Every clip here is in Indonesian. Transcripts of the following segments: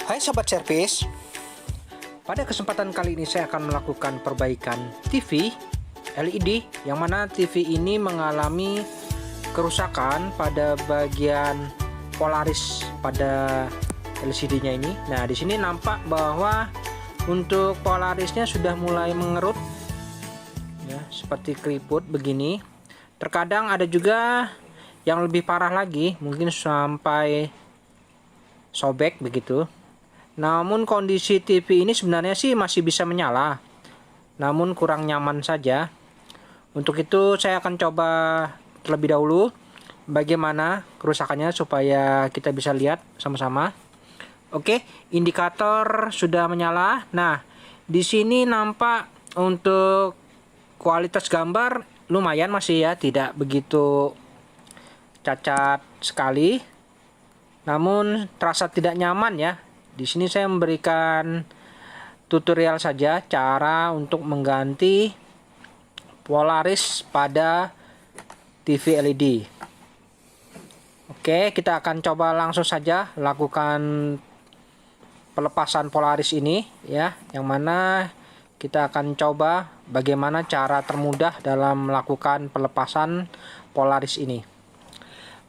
Hai Sobat Servis, pada kesempatan kali ini saya akan melakukan perbaikan TV LED yang mana TV ini mengalami kerusakan pada bagian polaris pada LCD-nya ini. Nah, di sini nampak bahwa untuk polarisnya sudah mulai mengerut ya, seperti keriput begini. Terkadang ada juga yang lebih parah lagi, mungkin sampai sobek begitu. Namun kondisi TV ini sebenarnya sih masih bisa menyala, namun kurang nyaman saja. Untuk itu saya akan coba terlebih dahulu bagaimana kerusakannya supaya kita bisa lihat sama-sama. Oke, indikator sudah menyala. Nah, di sini nampak untuk kualitas gambar lumayan masih ya, tidak begitu cacat sekali. Namun terasa tidak nyaman ya. Di sini saya memberikan tutorial saja cara untuk mengganti polaris pada TV LED. Oke, kita akan coba langsung saja lakukan pelepasan polaris ini ya, yang mana kita akan coba bagaimana cara termudah dalam melakukan pelepasan polaris ini.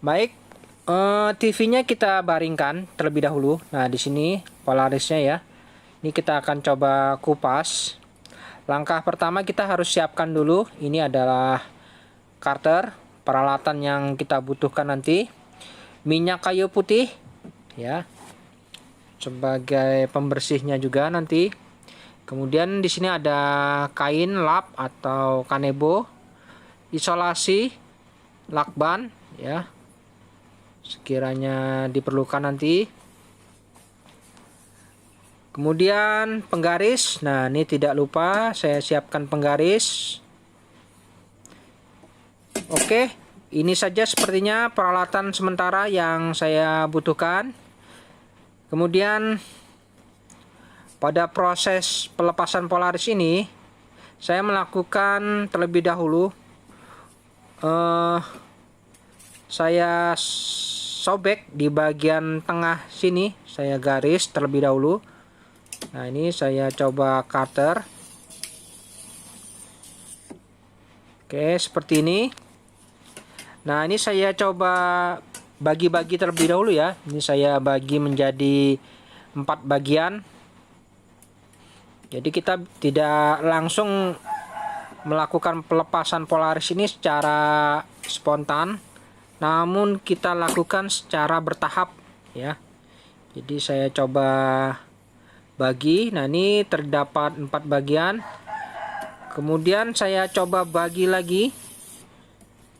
Baik, TV-nya kita baringkan terlebih dahulu. Nah, di sini polarisnya ya. Ini kita akan coba kupas. Langkah pertama kita harus siapkan dulu. Ini adalah karter, peralatan yang kita butuhkan nanti. Minyak kayu putih ya. Sebagai pembersihnya juga nanti. Kemudian di sini ada kain lap atau kanebo, isolasi, lakban ya, sekiranya diperlukan nanti. Kemudian penggaris. Nah, ini tidak lupa saya siapkan penggaris. Oke, ini saja sepertinya peralatan sementara yang saya butuhkan. Kemudian pada proses pelepasan polaris ini saya melakukan terlebih dahulu saya sobek di bagian tengah sini, saya garis terlebih dahulu. Nah, ini saya coba cutter. Oke, seperti ini. Nah, ini saya coba bagi-bagi terlebih dahulu ya. Ini saya bagi menjadi 4 bagian. Jadi kita tidak langsung melakukan pelepasan polaris ini secara spontan, namun kita lakukan secara bertahap ya. Jadi saya coba bagi. Nah, ini terdapat 4 bagian. Kemudian saya coba bagi lagi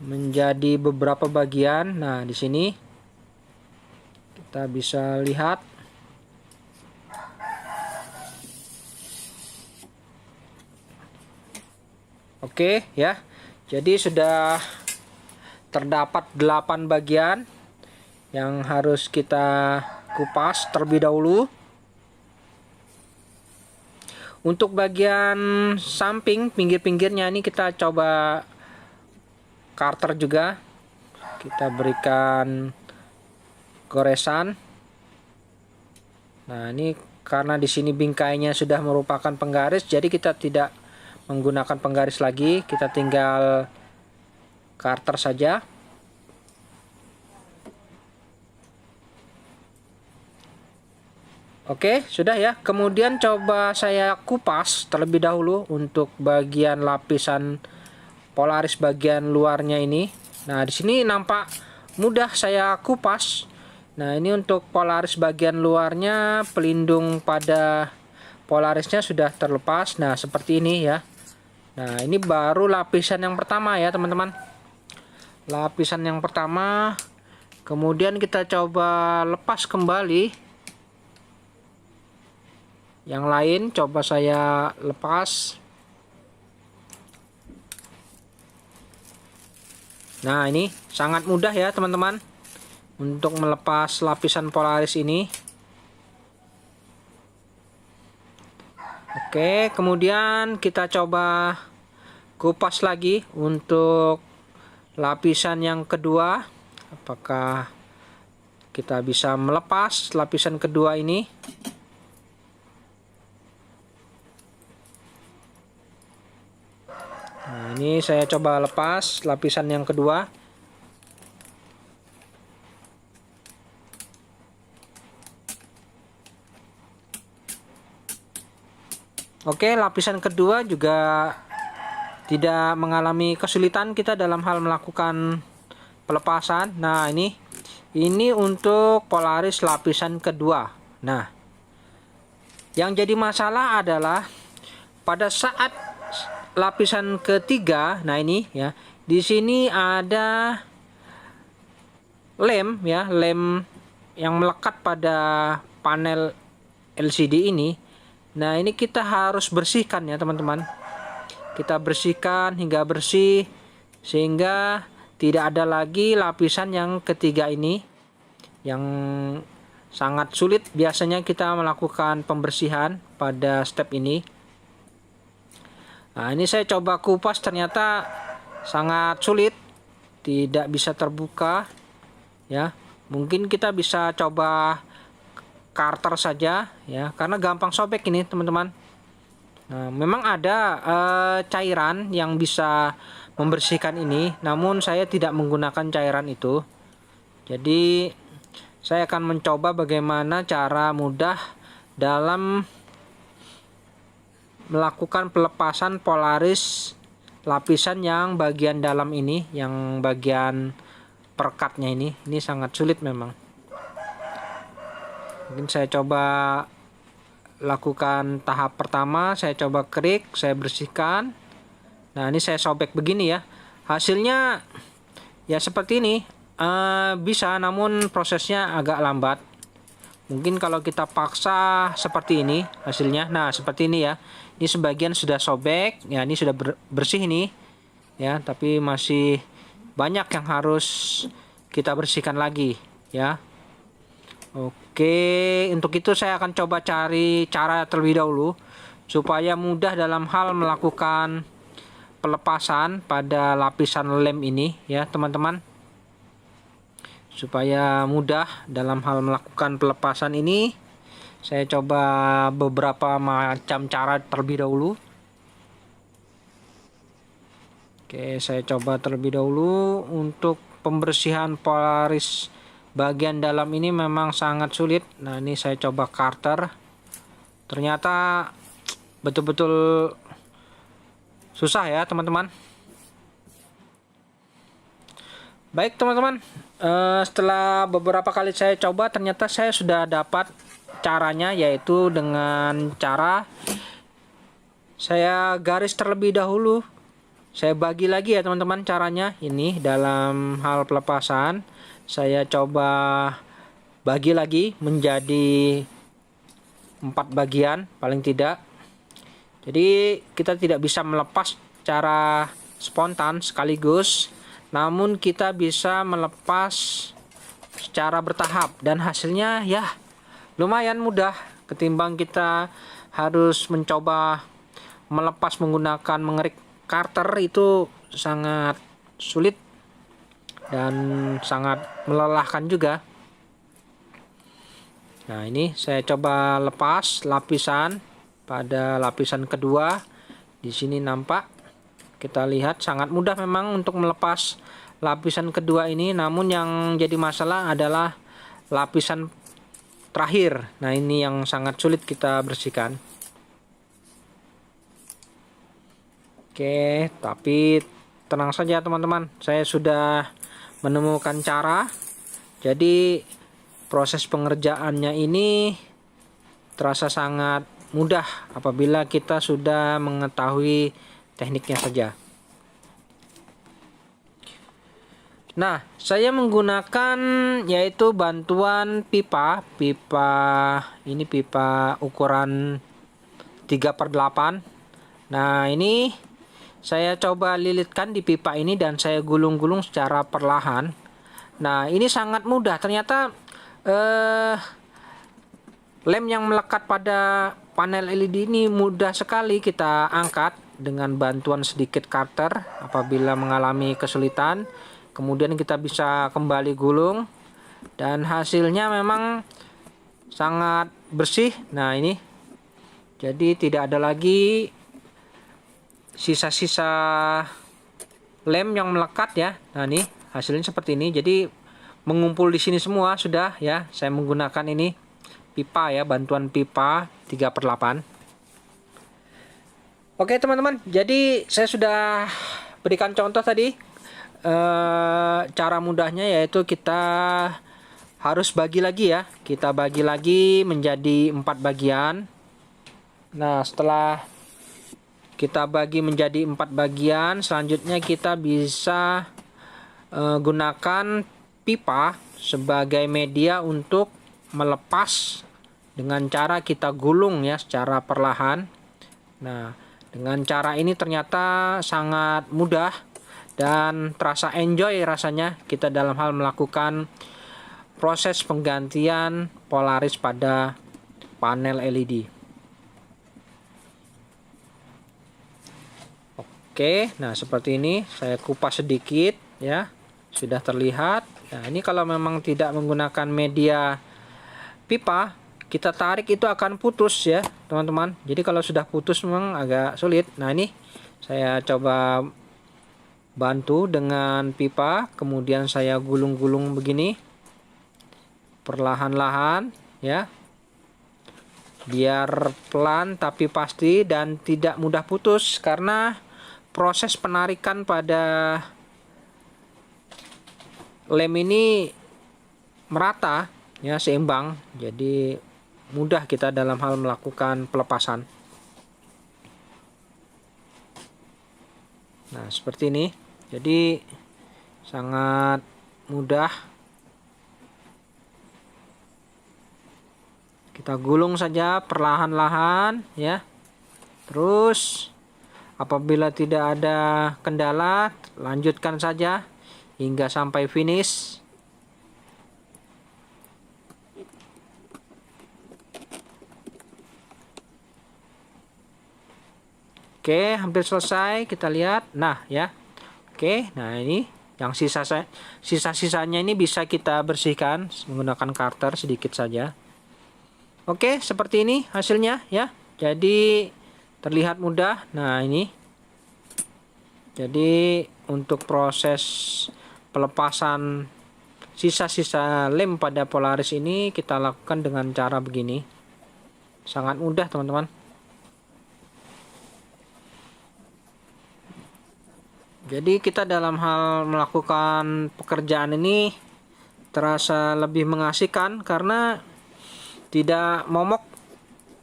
menjadi beberapa bagian. Nah, di sini kita bisa lihat. Oke ya. Jadi sudah terdapat 8 bagian yang harus kita kupas terlebih dahulu. Untuk bagian samping, pinggir-pinggirnya ini kita coba karter juga. Kita berikan goresan. Nah, ini karena di sini bingkainya sudah merupakan penggaris, jadi kita tidak menggunakan penggaris lagi, kita tinggal karter saja. Oke, sudah ya. Kemudian coba saya kupas terlebih dahulu untuk bagian lapisan polaris bagian luarnya ini. Nah, di sini nampak mudah saya kupas. Nah, ini untuk polaris bagian luarnya, pelindung pada polarisnya sudah terlepas. Nah, seperti ini ya. Nah, ini baru lapisan yang pertama ya, teman-teman. Lapisan yang pertama. Kemudian kita coba lepas kembali. Yang lain coba saya lepas. Nah, ini sangat mudah ya, teman-teman, untuk melepas lapisan polaris ini. Oke, kemudian kita coba kupas lagi untuk lapisan yang kedua. Apakah kita bisa melepas lapisan kedua ini? Ini saya coba lepas lapisan yang kedua. Oke, lapisan kedua juga tidak mengalami kesulitan kita dalam hal melakukan pelepasan. Nah, ini untuk Polaris lapisan kedua. Nah, yang jadi masalah adalah pada saat lapisan ketiga. Nah, ini ya, di sini ada lem ya, lem yang melekat pada panel LCD ini. Nah, ini kita harus bersihkan ya teman-teman. Kita bersihkan hingga bersih sehingga tidak ada lagi lapisan yang ketiga ini yang sangat sulit biasanya kita melakukan pembersihan pada step ini. Nah, ini saya coba kupas, ternyata sangat sulit, tidak bisa terbuka ya. Mungkin kita bisa coba karter saja ya, karena gampang sobek ini teman-teman. Nah, memang ada cairan yang bisa membersihkan ini, namun saya tidak menggunakan cairan itu. Jadi saya akan mencoba bagaimana cara mudah dalam melakukan pelepasan Polaris lapisan yang bagian dalam ini, yang bagian perekatnya ini sangat sulit memang. Mungkin saya coba lakukan tahap pertama, saya coba krik, saya bersihkan. Nah, ini saya sobek begini ya. Hasilnya ya seperti ini. Bisa, namun prosesnya agak lambat. Mungkin kalau kita paksa seperti ini hasilnya. Nah, seperti ini ya. Ini sebagian sudah sobek, ya ini sudah bersih ini. Ya, tapi masih banyak yang harus kita bersihkan lagi ya. Oke, untuk itu saya akan coba cari cara terlebih dahulu supaya mudah dalam hal melakukan pelepasan pada lapisan lem ini ya teman-teman. Supaya mudah dalam hal melakukan pelepasan ini, saya coba beberapa macam cara terlebih dahulu. Oke, saya coba terlebih dahulu untuk pembersihan Polaris bagian dalam ini memang sangat sulit. Nah, ini saya coba karter, ternyata betul-betul susah ya teman-teman. Baik teman-teman, setelah beberapa kali saya coba, ternyata saya sudah dapat caranya, yaitu dengan cara saya garis terlebih dahulu. Saya bagi lagi ya teman-teman caranya. Ini dalam hal pelepasan saya coba bagi lagi menjadi 4 bagian paling tidak. Jadi kita tidak bisa melepas secara spontan sekaligus, namun kita bisa melepas secara bertahap dan hasilnya ya lumayan mudah ketimbang kita harus mencoba melepas menggunakan mengerik karter. Itu sangat sulit dan sangat melelahkan juga. Nah, ini saya coba lepas lapisan pada lapisan kedua. Di sini nampak, kita lihat sangat mudah memang untuk melepas lapisan kedua ini, namun yang jadi masalah adalah lapisan terakhir. Nah, ini yang sangat sulit kita bersihkan. Oke, tapi tenang saja teman-teman, saya sudah menemukan cara. Jadi proses pengerjaannya ini terasa sangat mudah apabila kita sudah mengetahui tekniknya saja. Nah, saya menggunakan yaitu bantuan pipa ini pipa ukuran 3/8. Nah, ini saya coba lilitkan di pipa ini dan saya gulung-gulung secara perlahan. Nah, ini sangat mudah. Ternyata lem yang melekat pada panel LED ini mudah sekali kita angkat dengan bantuan sedikit karter apabila mengalami kesulitan. Kemudian kita bisa kembali gulung dan hasilnya memang sangat bersih. Nah, ini jadi tidak ada lagi sisa-sisa lem yang melekat ya. Nah, ini hasilnya seperti ini. Jadi mengumpul di sini semua sudah ya. Saya menggunakan ini pipa ya, bantuan pipa 3/8. Oke teman-teman, jadi saya sudah berikan contoh tadi. Cara mudahnya yaitu kita harus bagi lagi ya. Kita bagi lagi menjadi 4 bagian. Nah, setelah kita bagi menjadi 4 bagian, selanjutnya kita bisa gunakan pipa sebagai media untuk melepas dengan cara kita gulung ya secara perlahan. Nah, dengan cara ini ternyata sangat mudah dan terasa enjoy rasanya kita dalam hal melakukan proses penggantian Polaris pada panel LED. Oke, nah seperti ini saya kupas sedikit ya, sudah terlihat. Nah, ini kalau memang tidak menggunakan media pipa, kita tarik itu akan putus ya teman-teman. Jadi kalau sudah putus memang agak sulit. Nah, ini saya coba bantu dengan pipa, kemudian saya gulung-gulung begini perlahan-lahan ya, biar pelan tapi pasti dan tidak mudah putus, karena proses penarikan pada lem ini merata ya, seimbang, jadi mudah kita dalam hal melakukan pelepasan. Nah, seperti ini, jadi sangat mudah. Kita gulung saja perlahan-lahan ya. Terus apabila tidak ada kendala, lanjutkan saja hingga sampai finish. Oke, hampir selesai, kita lihat. Nah, ya. Oke, nah ini yang sisa-sisanya ini bisa kita bersihkan menggunakan cutter sedikit saja. Oke, seperti ini hasilnya ya. Jadi terlihat mudah. Nah, ini. Jadi untuk proses pelepasan sisa-sisa lem pada Polaris ini kita lakukan dengan cara begini. Sangat mudah, teman-teman. Jadi kita dalam hal melakukan pekerjaan ini terasa lebih mengasihkan karena tidak momok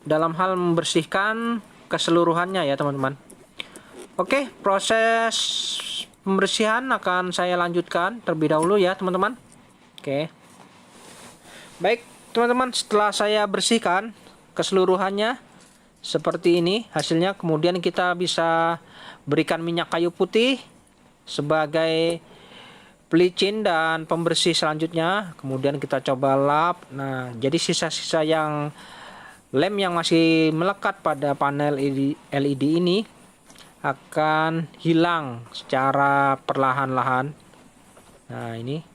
dalam hal membersihkan keseluruhannya ya teman-teman. Oke, proses pembersihan akan saya lanjutkan terlebih dahulu ya teman-teman. Oke. Baik teman-teman, setelah saya bersihkan keseluruhannya seperti ini hasilnya, kemudian kita bisa berikan minyak kayu putih sebagai pelicin dan pembersih selanjutnya. Kemudian kita coba lap. Nah, jadi sisa-sisa yang lem yang masih melekat pada panel LED ini akan hilang secara perlahan-lahan. Nah, ini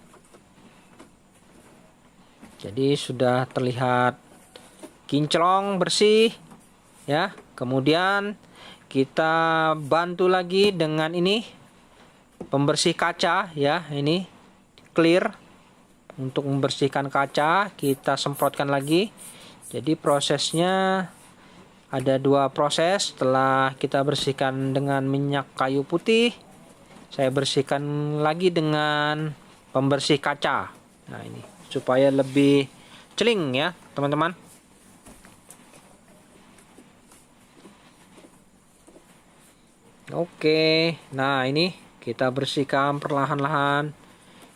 jadi sudah terlihat kinclong bersih ya. Kemudian kita bantu lagi dengan ini pembersih kaca ya, ini clear. Untuk membersihkan kaca kita semprotkan lagi. Jadi prosesnya ada 2 proses. Setelah kita bersihkan dengan minyak kayu putih, saya bersihkan lagi dengan pembersih kaca. Nah, ini supaya lebih celing ya teman-teman. Oke, nah ini kita bersihkan perlahan-lahan.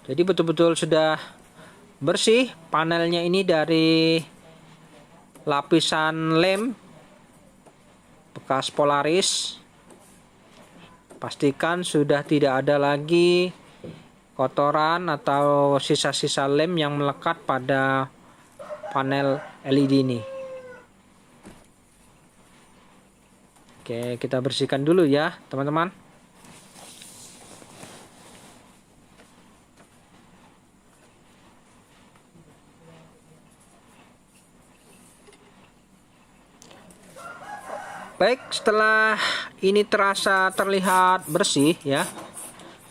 Jadi betul-betul sudah bersih panelnya ini dari lapisan lem bekas Polaris. Pastikan sudah tidak ada lagi kotoran atau sisa-sisa lem yang melekat pada panel LED ini. Oke, kita bersihkan dulu ya teman-teman. Baik, setelah ini terasa terlihat bersih ya,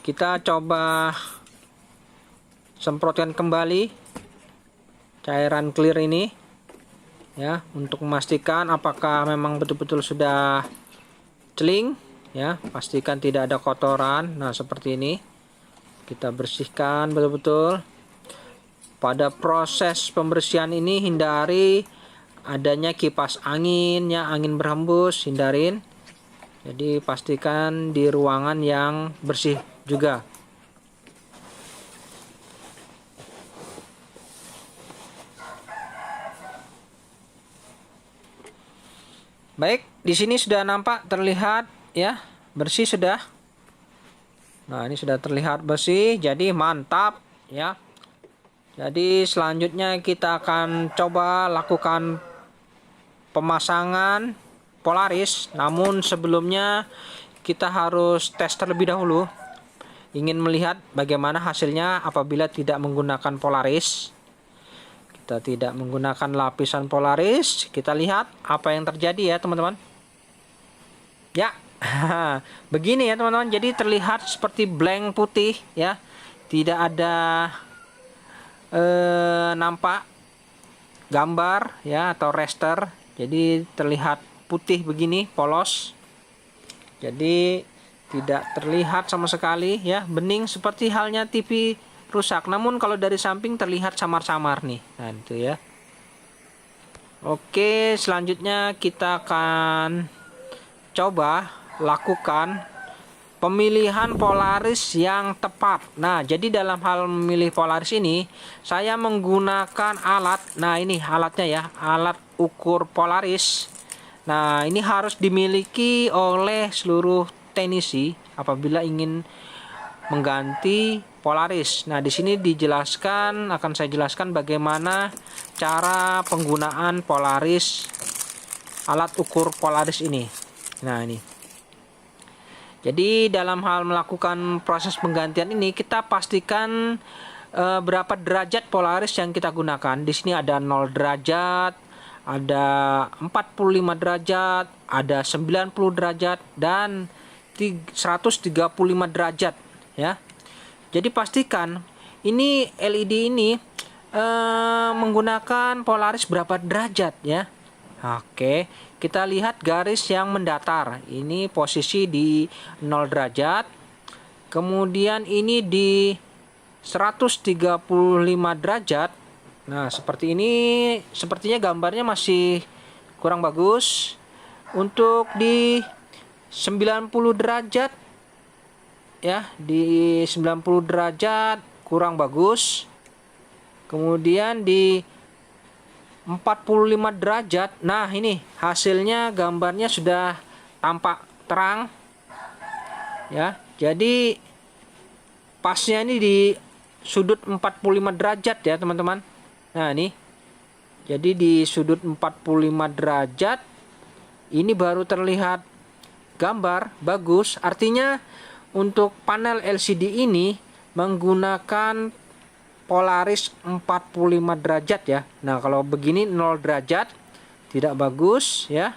kita coba semprotkan kembali cairan clear ini ya, untuk memastikan apakah memang betul-betul sudah celing ya. Pastikan tidak ada kotoran. Nah, seperti ini kita bersihkan betul-betul. Pada proses pembersihan ini hindari adanya kipas angin ya, angin berhembus, hindarin. Jadi pastikan di ruangan yang bersih juga. Baik, di sini sudah nampak terlihat ya, bersih sudah. Nah, ini sudah terlihat bersih, jadi mantap ya. Jadi selanjutnya kita akan coba lakukan pemasangan Polaris. Namun sebelumnya kita harus tes terlebih dahulu. Ingin melihat bagaimana hasilnya apabila tidak menggunakan Polaris. Kita tidak menggunakan lapisan Polaris. Kita lihat apa yang terjadi ya teman-teman. Ya, begini ya teman-teman. Jadi terlihat seperti blank putih ya. Tidak ada nampak gambar ya atau raster. Jadi terlihat putih begini, polos. Jadi tidak terlihat sama sekali ya, bening seperti halnya TV rusak. Namun kalau dari samping terlihat samar-samar nih. Nah, itu ya. Oke, selanjutnya kita akan coba lakukan pemilihan Polaris yang tepat. Nah, jadi dalam hal memilih Polaris ini saya menggunakan alat. Nah, ini alatnya ya, alat ukur Polaris. Nah, ini harus dimiliki oleh seluruh teknisi apabila ingin mengganti Polaris. Nah, di sini dijelaskan, akan saya jelaskan bagaimana cara penggunaan Polaris, alat ukur Polaris ini. Nah, ini. Jadi dalam hal melakukan proses penggantian ini kita pastikan berapa derajat Polaris yang kita gunakan. Di sini ada 0 derajat, ada 45 derajat, ada 90 derajat dan 135 derajat ya. Jadi pastikan ini LED ini menggunakan Polaris berapa derajat ya. Oke, kita lihat garis yang mendatar. Ini posisi di 0 derajat. Kemudian ini di 135 derajat. Nah, seperti ini, sepertinya gambarnya masih kurang bagus. Untuk di 90 derajat ya, di 90 derajat kurang bagus. Kemudian di 45 derajat. Nah, ini hasilnya, gambarnya sudah tampak terang ya. Jadi pasnya ini di sudut 45 derajat ya teman-teman. Nah, ini jadi di sudut 45 derajat ini baru terlihat gambar bagus. Artinya untuk panel LCD ini menggunakan Polaris 45 derajat ya. Nah, kalau begini 0 derajat tidak bagus ya.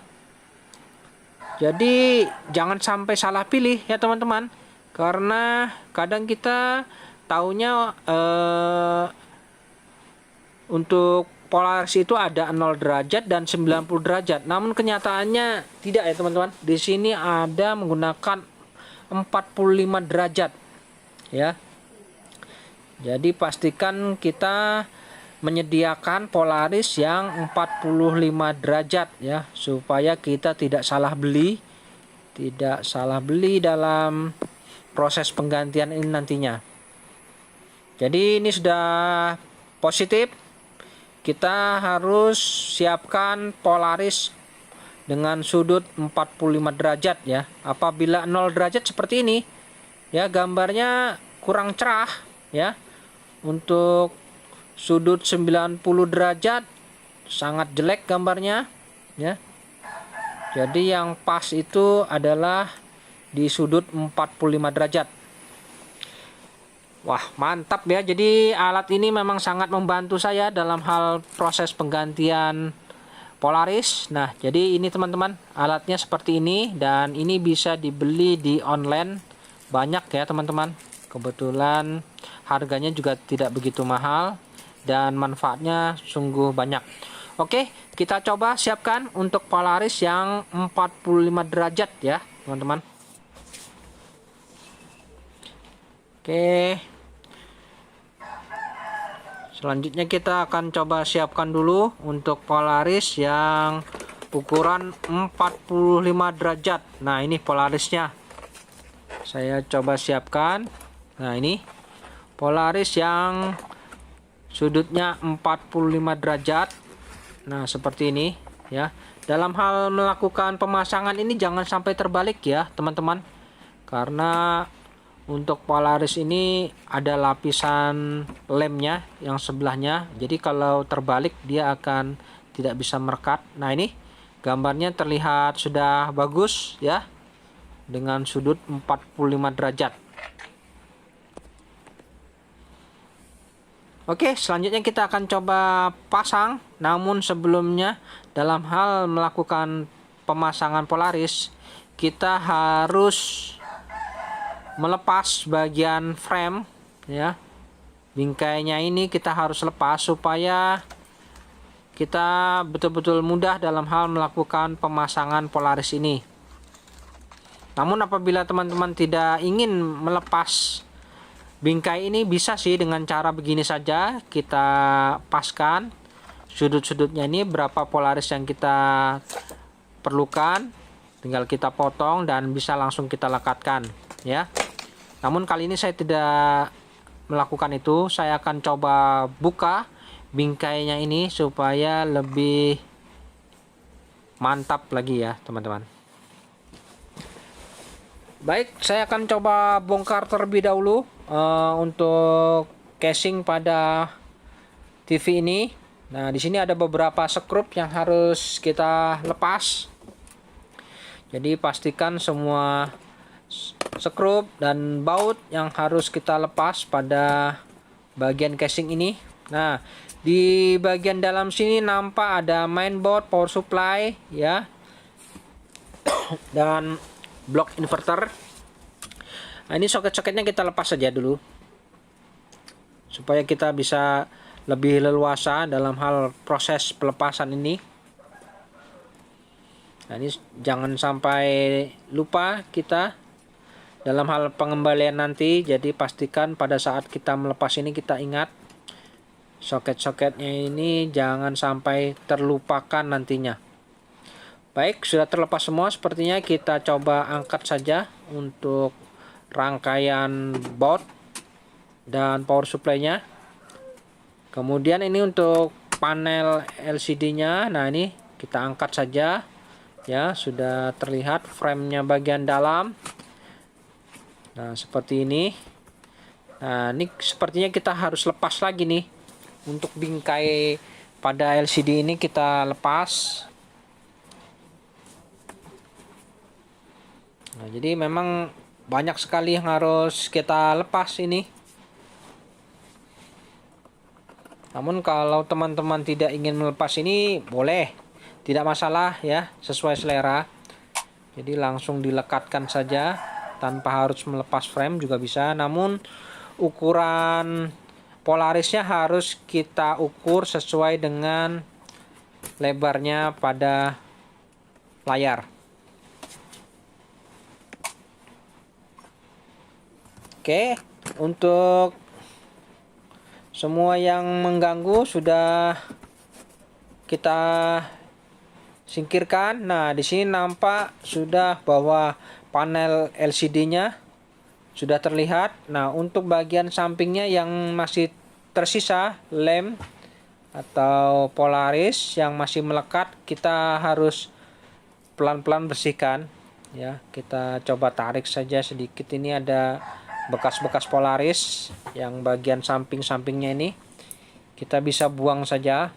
Jadi jangan sampai salah pilih ya teman-teman. Karena kadang kita taunya untuk Polaris itu ada 0 derajat dan 90 derajat. Namun kenyataannya tidak ya teman-teman. Di sini ada menggunakan 45 derajat ya. Jadi pastikan kita menyediakan Polaris yang 45 derajat ya, supaya kita tidak salah beli dalam proses penggantian ini nantinya. Jadi ini sudah positif. Kita harus siapkan Polaris dengan sudut 45 derajat ya. Apabila 0 derajat seperti ini ya, gambarnya kurang cerah ya. Untuk sudut 90 derajat sangat jelek gambarnya ya. Jadi yang pas itu adalah di sudut 45 derajat. Wah, mantap ya. Jadi alat ini memang sangat membantu saya dalam hal proses penggantian Polaris. Nah, jadi ini teman-teman, alatnya seperti ini dan ini bisa dibeli di online. Banyak ya teman-teman. Kebetulan harganya juga tidak begitu mahal dan manfaatnya sungguh banyak. Oke, kita coba siapkan untuk Polaris yang 45 derajat ya, teman-teman. Oke. Selanjutnya kita akan coba siapkan dulu untuk Polaris yang ukuran 45 derajat. Nah, ini Polarisnya. Saya coba siapkan. Nah, ini Polaris yang sudutnya 45 derajat. Nah, seperti ini ya. Dalam hal melakukan pemasangan ini jangan sampai terbalik ya, teman-teman. Karena untuk Polaris ini ada lapisan lemnya yang sebelahnya. Jadi kalau terbalik dia akan tidak bisa merekat. Nah, ini gambarnya terlihat sudah bagus ya. Dengan sudut 45 derajat. Oke, selanjutnya kita akan coba pasang. Namun sebelumnya dalam hal melakukan pemasangan Polaris, kita harus melepas bagian frame ya. Bingkainya ini kita harus lepas supaya kita betul-betul mudah dalam hal melakukan pemasangan Polaris ini. Namun apabila teman-teman tidak ingin melepas bingkai ini, bisa sih dengan cara begini saja. Kita paskan sudut-sudutnya ini berapa Polaris yang kita perlukan, tinggal kita potong dan bisa langsung kita lekatkan ya. Namun kali ini saya tidak melakukan itu. Saya akan coba buka bingkainya ini supaya lebih mantap lagi ya, teman-teman. Baik, saya akan coba bongkar terlebih dahulu untuk casing pada TV ini. Nah, di sini ada beberapa skrup yang harus kita lepas. Jadi pastikan semua skrup dan baut yang harus kita lepas pada bagian casing ini. Nah, di bagian dalam sini nampak ada mainboard, power supply ya, dan blok inverter. Nah, ini soket-soketnya kita lepas saja dulu supaya kita bisa lebih leluasa dalam hal proses pelepasan ini. Nah, ini jangan sampai lupa kita dalam hal pengembalian nanti. Jadi pastikan pada saat kita melepas ini kita ingat soket-soketnya ini jangan sampai terlupakan nantinya. Baik, sudah terlepas semua. Sepertinya kita coba angkat saja untuk rangkaian baut dan power supply-nya. Kemudian ini untuk panel LCD-nya. Nah, ini kita angkat saja ya. Sudah terlihat frame-nya bagian dalam. Nah, seperti ini. Nah, ini sepertinya kita harus lepas lagi nih. Untuk bingkai pada LCD ini kita lepas. Nah, jadi memang banyak sekali yang harus kita lepas ini. Namun kalau teman-teman tidak ingin melepas ini, boleh. Tidak masalah ya, sesuai selera. Jadi langsung dilekatkan saja. Tanpa harus melepas frame juga bisa. Namun ukuran Polarisnya harus kita ukur sesuai dengan lebarnya pada layar. Oke, untuk semua yang mengganggu sudah kita singkirkan. Nah, di sini nampak sudah bahwa panel LCD-nya sudah terlihat. Nah, untuk bagian sampingnya yang masih tersisa lem atau Polaris yang masih melekat, kita harus pelan-pelan bersihkan ya. Kita coba tarik saja sedikit. Ini ada bekas-bekas Polaris yang bagian samping-sampingnya ini. Kita bisa buang saja.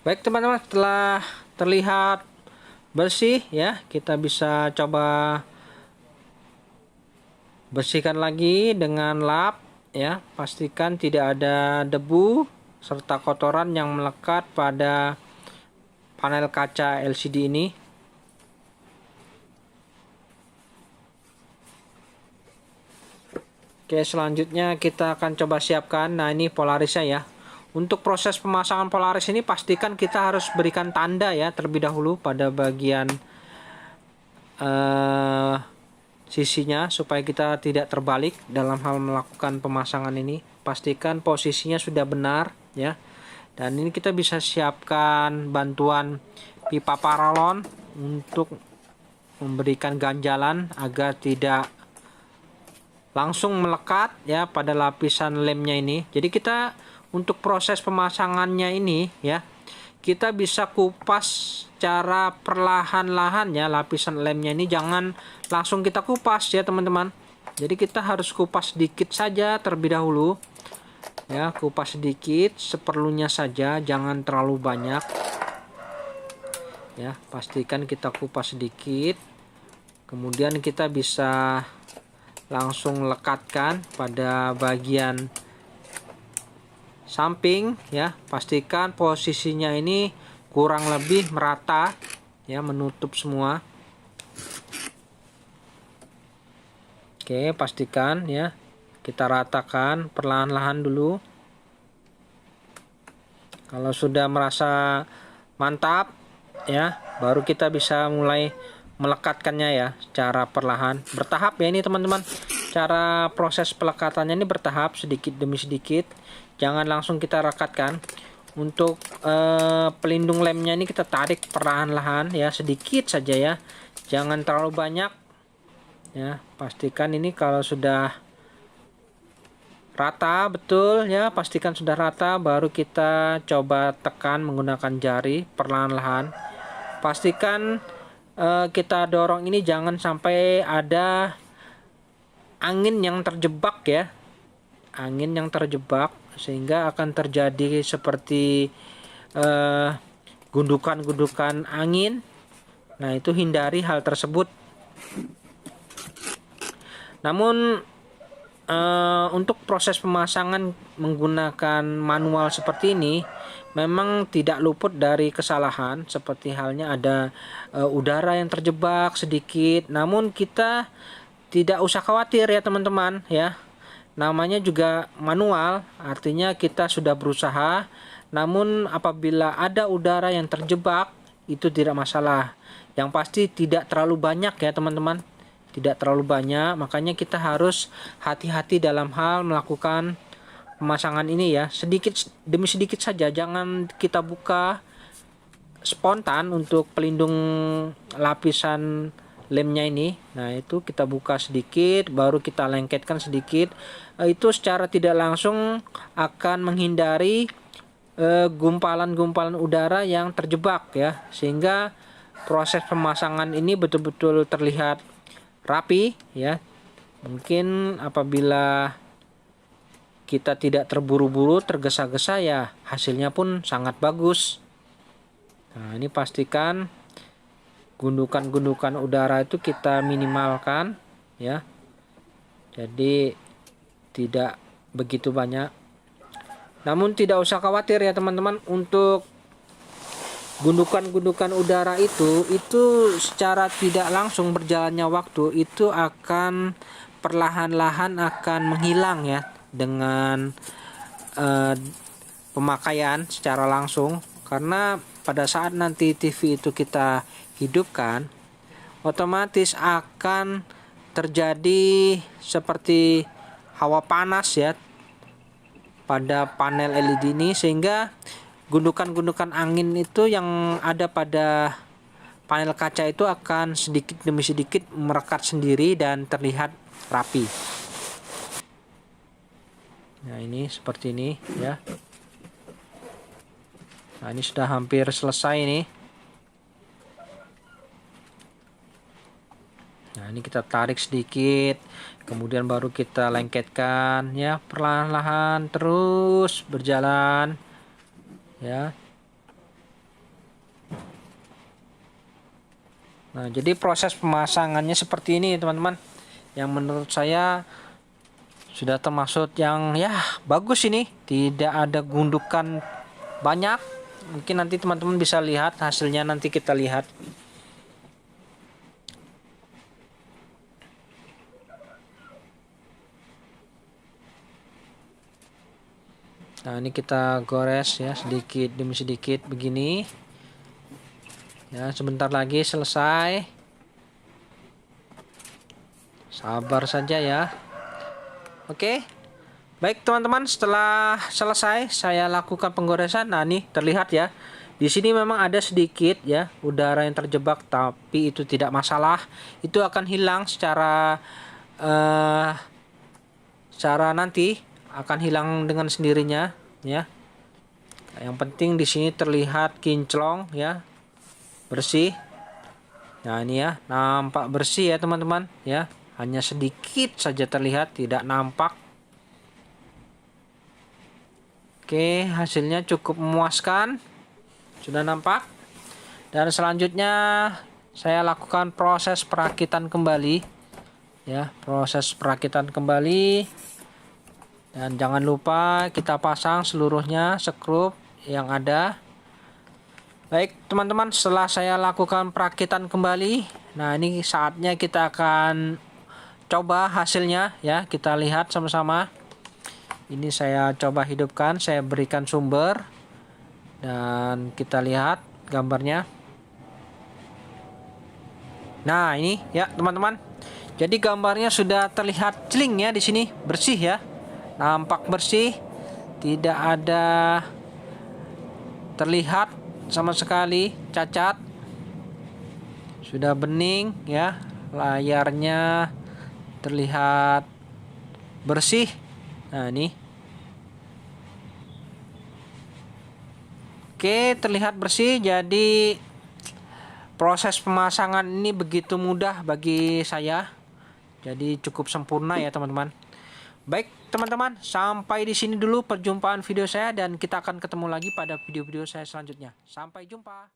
Baik teman-teman, setelah terlihat bersih ya, kita bisa coba bersihkan lagi dengan lap ya. Pastikan tidak ada debu serta kotoran yang melekat pada panel kaca LCD ini. Oke, selanjutnya kita akan coba siapkan. Nah, ini polarisnya ya. Untuk proses pemasangan polaris ini pastikan kita harus berikan tanda ya terlebih dahulu pada bagian sisinya supaya kita tidak terbalik dalam hal melakukan pemasangan ini. Pastikan posisinya sudah benar ya. Dan ini kita bisa siapkan bantuan pipa paralon untuk memberikan ganjalan agar tidak langsung melekat ya pada lapisan lemnya ini. Jadi kita untuk proses pemasangannya ini ya, kita bisa kupas cara perlahan-lahan ya lapisan lemnya ini, jangan langsung kita kupas ya teman-teman. Jadi kita harus kupas sedikit saja terlebih dahulu. Ya, kupas sedikit seperlunya saja, jangan terlalu banyak. Ya, pastikan kita kupas sedikit. Kemudian kita bisa langsung lekatkan pada bagian samping ya. Pastikan posisinya ini kurang lebih merata ya, menutup semua. Oke, pastikan ya, kita ratakan perlahan-lahan dulu. Kalau sudah merasa mantap ya, baru kita bisa mulai melekatkannya ya secara perlahan, bertahap ya ini teman-teman. Cara proses pelekatannya ini bertahap, sedikit demi sedikit, jangan langsung kita rekatkan. Untuk pelindung lemnya ini kita tarik perlahan-lahan ya, sedikit saja ya, jangan terlalu banyak ya. Pastikan ini kalau sudah rata betul ya, pastikan sudah rata, baru kita coba tekan menggunakan jari perlahan-lahan. Pastikan kita dorong ini jangan sampai ada angin yang terjebak ya, angin yang terjebak, sehingga akan terjadi seperti gundukan-gundukan angin. Nah, itu hindari hal tersebut. Namun untuk proses pemasangan menggunakan manual seperti ini memang tidak luput dari kesalahan, seperti halnya ada udara yang terjebak sedikit. Namun kita tidak usah khawatir ya teman-teman ya. Namanya juga manual, artinya kita sudah berusaha. Namun apabila ada udara yang terjebak, itu tidak masalah. Yang pasti tidak terlalu banyak ya teman-teman. Tidak terlalu banyak, makanya kita harus hati-hati dalam hal melakukan pemasangan ini ya, sedikit demi sedikit saja, jangan kita buka spontan untuk pelindung lapisan lemnya ini. Nah, itu kita buka sedikit, baru kita lengketkan sedikit. Itu secara tidak langsung akan menghindari gumpalan-gumpalan udara yang terjebak ya, sehingga proses pemasangan ini betul-betul terlihat rapi ya. Mungkin apabila kita tidak terburu-buru, tergesa-gesa ya, hasilnya pun sangat bagus. Nah, ini pastikan gundukan-gundukan udara itu kita minimalkan ya. Jadi tidak begitu banyak. Namun tidak usah khawatir ya teman-teman, untuk gundukan-gundukan udara itu secara tidak langsung berjalannya waktu itu akan perlahan-lahan akan menghilang ya dengan pemakaian secara langsung. Karena pada saat nanti TV itu kita hidupkan, otomatis akan terjadi seperti hawa panas ya pada panel LED ini, sehingga gundukan-gundukan angin itu yang ada pada panel kaca itu akan sedikit demi sedikit merekat sendiri dan terlihat rapi. Nah, ini seperti ini ya. Nah, ini sudah hampir selesai nih. Nah, ini kita tarik sedikit, kemudian baru kita lengketkan ya, perlahan-lahan terus berjalan ya. Nah, jadi proses pemasangannya seperti ini teman-teman, yang menurut saya sudah termasuk yang ya bagus ini, tidak ada gundukan banyak. Mungkin nanti teman-teman bisa lihat hasilnya, nanti kita lihat. Nah, ini kita gores ya sedikit demi sedikit begini. Ya, sebentar lagi selesai. Sabar saja ya. Oke. Baik teman-teman, setelah selesai saya lakukan penggoresan. Nah, nih terlihat ya. Di sini memang ada sedikit ya udara yang terjebak, tapi itu tidak masalah. Itu akan hilang secara nanti akan hilang dengan sendirinya ya. Yang penting di sini terlihat kinclong ya, bersih. Nah, ini ya, nampak bersih ya teman-teman ya. Hanya sedikit saja terlihat, tidak nampak. Oke, hasilnya cukup memuaskan. Sudah nampak. Dan selanjutnya saya lakukan proses perakitan kembali. Ya, proses perakitan kembali. Dan jangan lupa kita pasang seluruhnya skrup yang ada. Baik teman-teman, setelah saya lakukan perakitan kembali, nah ini saatnya kita akan coba hasilnya ya. Kita lihat sama-sama. Ini saya coba hidupkan, saya berikan sumber dan kita lihat gambarnya. Nah, ini ya teman-teman. Jadi gambarnya sudah terlihat celing ya di sini, bersih ya. Nampak bersih, tidak ada terlihat sama sekali cacat. Sudah bening ya, layarnya terlihat bersih. Nah, ini. Oke, terlihat bersih. Jadi proses pemasangan ini begitu mudah bagi saya. Jadi cukup sempurna ya teman-teman. Baik teman-teman, sampai di sini dulu perjumpaan video saya dan kita akan ketemu lagi pada video-video saya selanjutnya. Sampai jumpa.